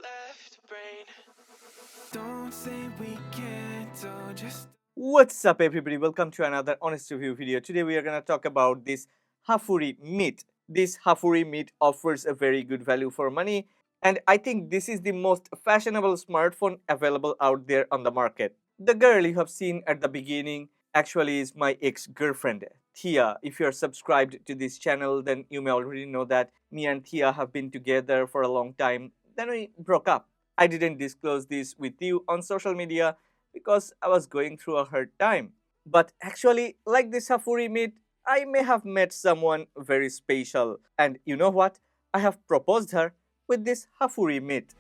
left brain. Don't say we can't, don't just. What's up everybody, welcome to another honest review video. Today we are going to talk about this Hafury Meet. This Hafury Meet offers a very good value for money, and I think this is the most fashionable smartphone available out there on the market. The girl you have seen at the beginning actually is my ex-girlfriend, Thea. If you are subscribed to this channel, then you may already know that me and Thea have been together for a long time. Then we broke up. I didn't disclose this with you on social media because I was going through a hard time. But actually, like this Hafury Meet, I may have met someone very special. And you know what? I have proposed her with this Hafury Meet.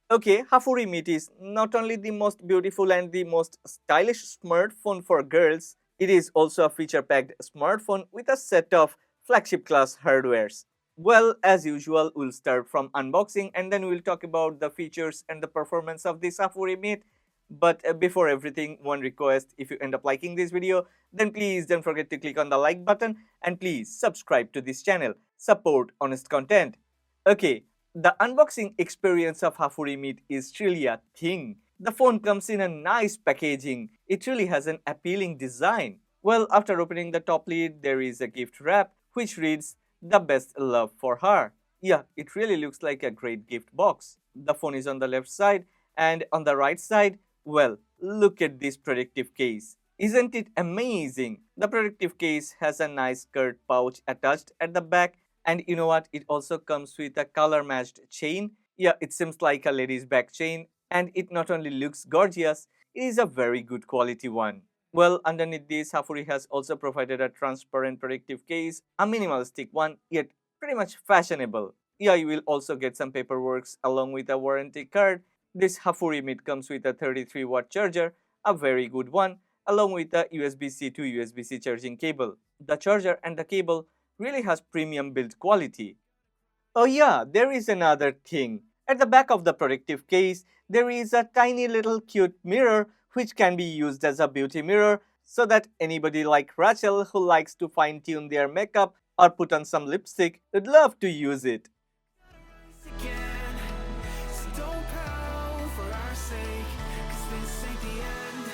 Okay, Hafury Meet is not only the most beautiful and the most stylish smartphone for girls, it is also a feature-packed smartphone with a set of flagship-class hardwares. Well, as usual, we'll start from unboxing and then we'll talk about the features and the performance of this Hafury Meet. But before everything, one request: if you end up liking this video, then please don't forget to click on the like button and please subscribe to this channel. Support honest content. Okay, the unboxing experience of Hafury Meet is truly a thing. The phone comes in a nice packaging. It really has an appealing design. Well, after opening the top lid, there is a gift wrap which reads, "The best love for her." Yeah, it really looks like a great gift box. The phone is on the left side, and on the right side, well, look at this protective case. Isn't it amazing? The protective case has a nice skirt pouch attached at the back, and you know what? It also comes with a color matched chain. Yeah, it seems like a lady's back chain, and it not only looks gorgeous, it is a very good quality one. Well, underneath this, Hafury has also provided a transparent protective case, a minimalistic one, yet pretty much fashionable. Yeah, you will also get some paperwork along with a warranty card. This Hafury Meet comes with a 33-watt charger, a very good one, along with a USB-C to USB-C charging cable. The charger and the cable really has premium build quality. Oh yeah, there is another thing. At the back of the protective case, there is a tiny little cute mirror which can be used as a beauty mirror so that anybody like Rachel who likes to fine-tune their makeup or put on some lipstick would love to use it. So don't pout for our sake, 'cause this ain't the end.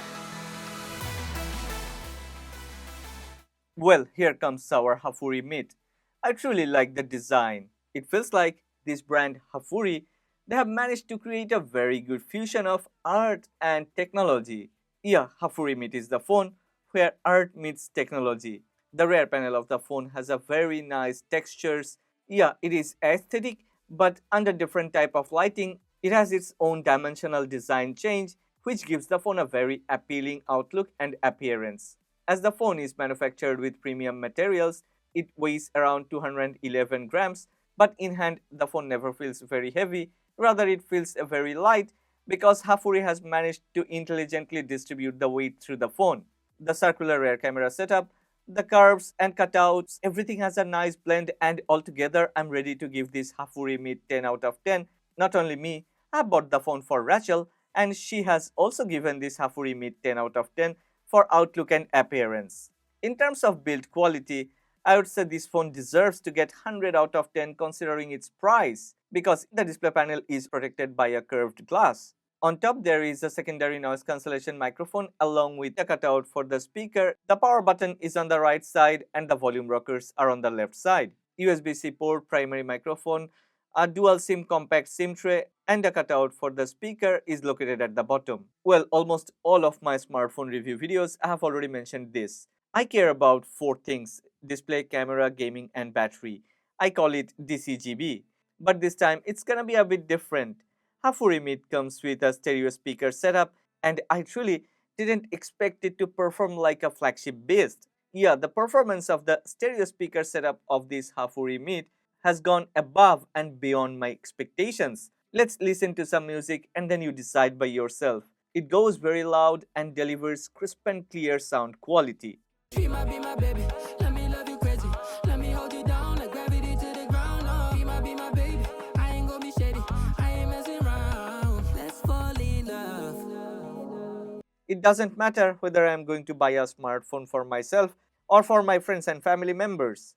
Well, here comes our Hafury Meet. I truly like the design. It feels like this brand Hafury, they have managed to create a very good fusion of art and technology. Yeah, Hafury Meet is the phone where art meets technology. The rear panel of the phone has a very nice textures. Yeah, it is aesthetic, but under different type of lighting, it has its own dimensional design change, which gives the phone a very appealing outlook and appearance. As the phone is manufactured with premium materials, it weighs around 211 grams, but in hand the phone never feels very heavy, rather it feels very light because Hafury has managed to intelligently distribute the weight through the phone. The circular rear camera setup, the curves and cutouts, everything has a nice blend, and altogether I'm ready to give this Hafury Meet 10 out of 10. Not only me, I bought the phone for Rachel and she has also given this Hafury Meet 10 out of 10 for outlook and appearance. In terms of build quality, I would say this phone deserves to get 100 out of 10 considering its price because the display panel is protected by a curved glass. On top there is a secondary noise cancellation microphone along with a cutout for the speaker. The power button is on the right side and the volume rockers are on the left side. USB-C port, primary microphone, a dual SIM compact SIM tray, and a cutout for the speaker is located at the bottom. Well, almost all of my smartphone review videos I have already mentioned this. I care about 4 things: display, camera, gaming, and battery. I call it DCGB. But this time it's gonna be a bit different. Hafury Meet comes with a stereo speaker setup, and I truly didn't expect it to perform like a flagship beast. Yeah, the performance of the stereo speaker setup of this Hafury Meet has gone above and beyond my expectations. Let's listen to some music and then you decide by yourself. It goes very loud and delivers crisp and clear sound quality. Be my baby. Let me love you crazy. Let me hold you down like gravity to the ground. Oh, be my baby. I ain't gonna be shady. I ain't messing around. Let's fall in love. It doesn't matter whether I'm going to buy a smartphone for myself or for my friends and family members.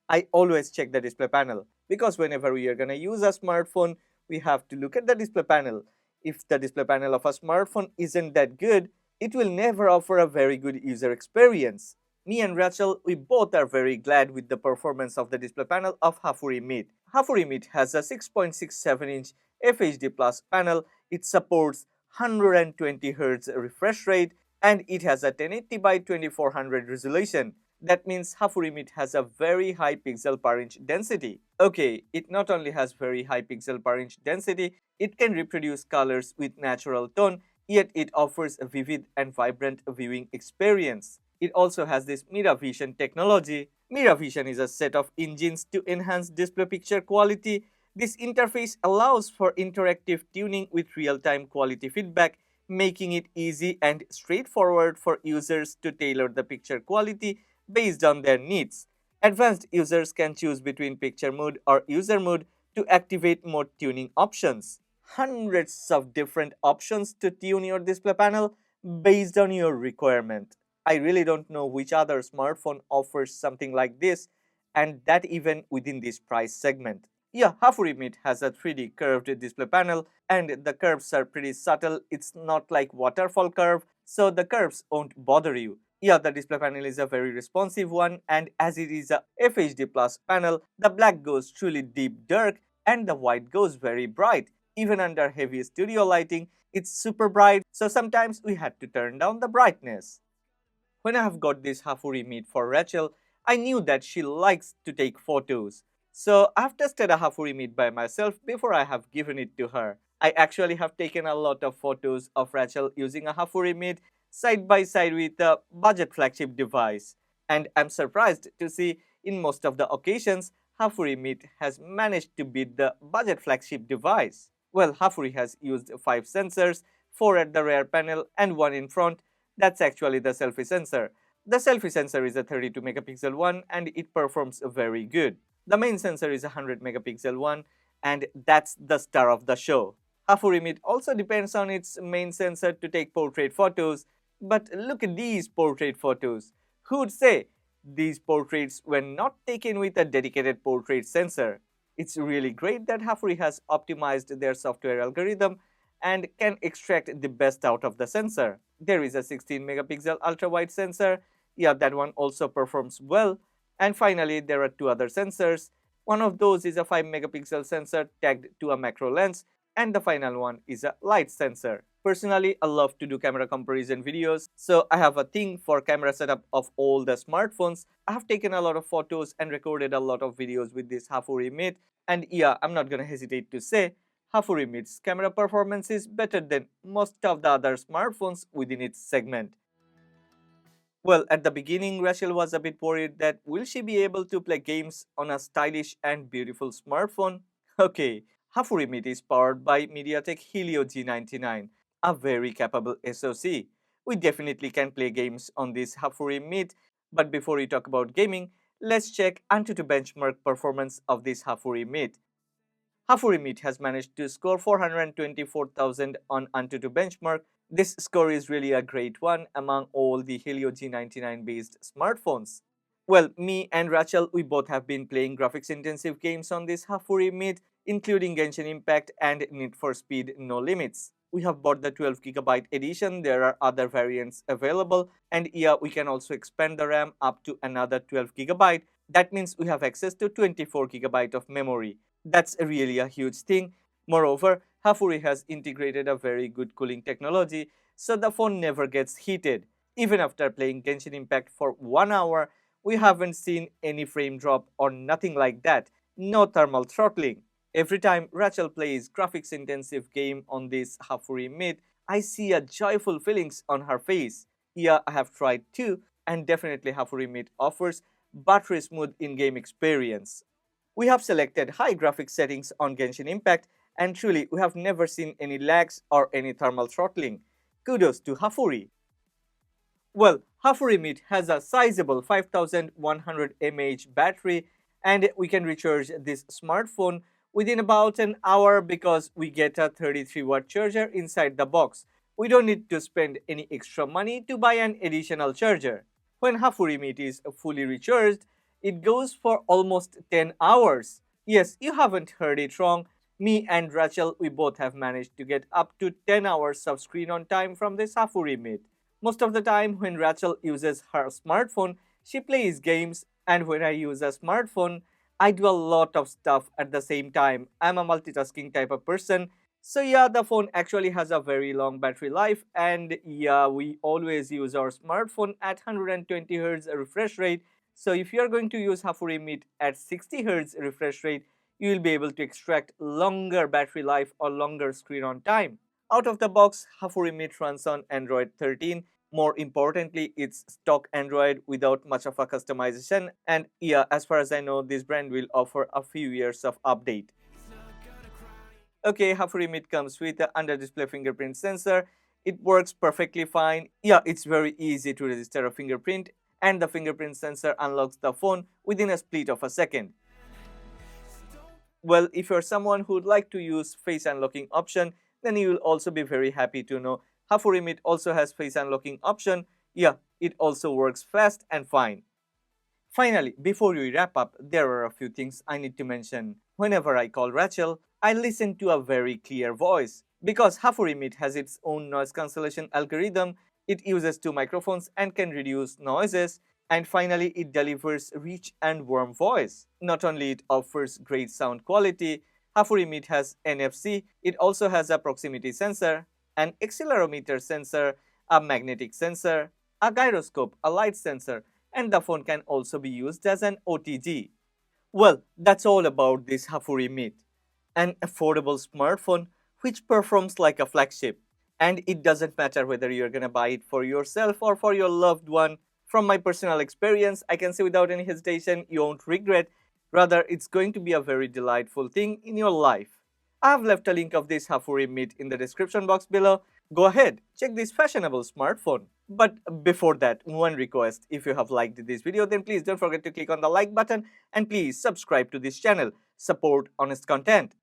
I always check the display panel because whenever we are going to use a smartphone, we have to look at the display panel. If the display panel of a smartphone isn't that good, it will never offer a very good user experience. Me and Rachel, we both are very glad with the performance of the display panel of Hafury Meet. Hafury Meet has a 6.67-inch FHD Plus panel. It supports 120 Hz refresh rate and it has a 1080 by 2400 resolution. That means Hafury Meet has a very high pixel per inch density. Okay, it not only has very high pixel per inch density, it can reproduce colors with natural tone, yet it offers a vivid and vibrant viewing experience. It also has this Mirror Vision technology. Mirror Vision is a set of engines to enhance display picture quality. This interface allows for interactive tuning with real-time quality feedback, making it easy and straightforward for users to tailor the picture quality based on their needs. Advanced users can choose between picture mode or user mode to activate more tuning options. Hundreds of different options to tune your display panel based on your requirement. I really don't know which other smartphone offers something like this, and that even within this price segment. Yeah, Hafury Meet has a 3D curved display panel and the curves are pretty subtle. It's not like waterfall curve, so the curves won't bother you. Yeah, the display panel is a very responsive one, and as it is a FHD Plus panel, the black goes truly deep dark and the white goes very bright. Even under heavy studio lighting, it's super bright, so sometimes we had to turn down the brightness. When I have got this Hafury Meet for Rachel, I knew that she likes to take photos. So I've tested a Hafury Meet by myself before I have given it to her. I actually have taken a lot of photos of Rachel using a Hafury Meet side by side with a budget flagship device. And I'm surprised to see in most of the occasions, Hafury Meet has managed to beat the budget flagship device. Well, Hafury has used 5 sensors, 4 at the rear panel and 1 in front. That's actually the selfie sensor. The selfie sensor is a 32 megapixel one and it performs very good. The main sensor is a 100 megapixel one and that's the star of the show. Hafury Meet also depends on its main sensor to take portrait photos, but look at these portrait photos. Who'd say these portraits were not taken with a dedicated portrait sensor? It's really great that Hafury has optimized their software algorithm and can extract the best out of the sensor. There is a 16 megapixel ultra wide sensor. Yeah, that one also performs well. And finally, there are 2 other sensors. One of those is a 5 megapixel sensor tagged to a macro lens, and the final one is a light sensor. Personally, I love to do camera comparison videos, so I have a thing for camera setup of all the smartphones. I have taken a lot of photos and recorded a lot of videos with this Hafury Meet, and yeah, I'm not gonna hesitate to say Hafury Meet's camera performance is better than most of the other smartphones within its segment. Well, at the beginning, Rachel was a bit worried that will she be able to play games on a stylish and beautiful smartphone? Okay, Hafury Meet is powered by MediaTek Helio G99, a very capable SoC. We definitely can play games on this Hafury Meet, but before we talk about gaming, let's check Antutu benchmark performance of this Hafury Meet. Hafury Meet has managed to score 424,000 on Antutu benchmark. This score is really a great one among all the Helio G99 based smartphones. Well, me and Rachel, we both have been playing graphics intensive games on this Hafury Meet, including Genshin Impact and Need for Speed No Limits. We have bought the 12GB edition, there are other variants available, and yeah, we can also expand the RAM up to another 12GB. That means we have access to 24GB of memory. That's really a huge thing. Moreover, Hafury has integrated a very good cooling technology, so the phone never gets heated. Even after playing Genshin Impact for 1 hour, we haven't seen any frame drop or nothing like that. No thermal throttling. Every time Rachel plays graphics intensive game on this Hafury Meet, I see a joyful feelings on her face. Yeah, I have tried too, and definitely Hafury Meet offers buttery smooth in-game experience. We have selected high graphics settings on Genshin Impact and truly we have never seen any lags or any thermal throttling. Kudos to Hafury. Well, Hafury Meet has a sizable 5100 mAh battery and we can recharge this smartphone within about an hour because we get a 33-watt charger inside the box. we don't need to spend any extra money to buy an additional charger. When Hafury Meet is fully recharged, it goes for almost 10 hours. Yes, you haven't heard it wrong. Me and Rachel, we both have managed to get up to 10 hours of screen on time from this Hafury Meet. Most of the time, when Rachel uses her smartphone, she plays games, and when I use a smartphone, I do a lot of stuff at the same time. I'm a multitasking type of person. So yeah, the phone actually has a very long battery life, and yeah, we always use our smartphone at 120 Hz refresh rate. So if you are going to use Hafury Meet at 60 Hz refresh rate, you will be able to extract longer battery life or longer screen on time. Out of the box, Hafury Meet runs on Android 13. More importantly, it's stock Android without much of a customization, and yeah, as far as I know, this brand will offer a few years of update. Okay, Hafury Meet comes with the under-display fingerprint sensor. It works perfectly fine. Yeah, it's very easy to register a fingerprint, and the fingerprint sensor unlocks the phone within a split of a second. Well, if you're someone who would like to use face unlocking option, then you will also be very happy to know Hafury Meet also has face unlocking option. Yeah, it also works fast and fine. Finally, before we wrap up, there are a few things I need to mention. Whenever I call Rachel, I listen to a very clear voice. Because Hafury Meet has its own noise cancellation algorithm, it uses two microphones and can reduce noises. And finally, it delivers rich and warm voice. Not only it offers great sound quality, Hafury Meet has NFC, it also has a proximity sensor, an accelerometer sensor, a magnetic sensor, a gyroscope, a light sensor, and the phone can also be used as an OTG. Well, that's all about this Hafury Meet. An affordable smartphone which performs like a flagship. And it doesn't matter whether you're gonna buy it for yourself or for your loved one. From my personal experience, I can say without any hesitation, you won't regret. Rather, it's going to be a very delightful thing in your life. I have left a link of this Hafury Meet in the description box below. Go ahead, check this fashionable smartphone. But before that, one request. If you have liked this video, then please don't forget to click on the like button and please subscribe to this channel. Support honest content.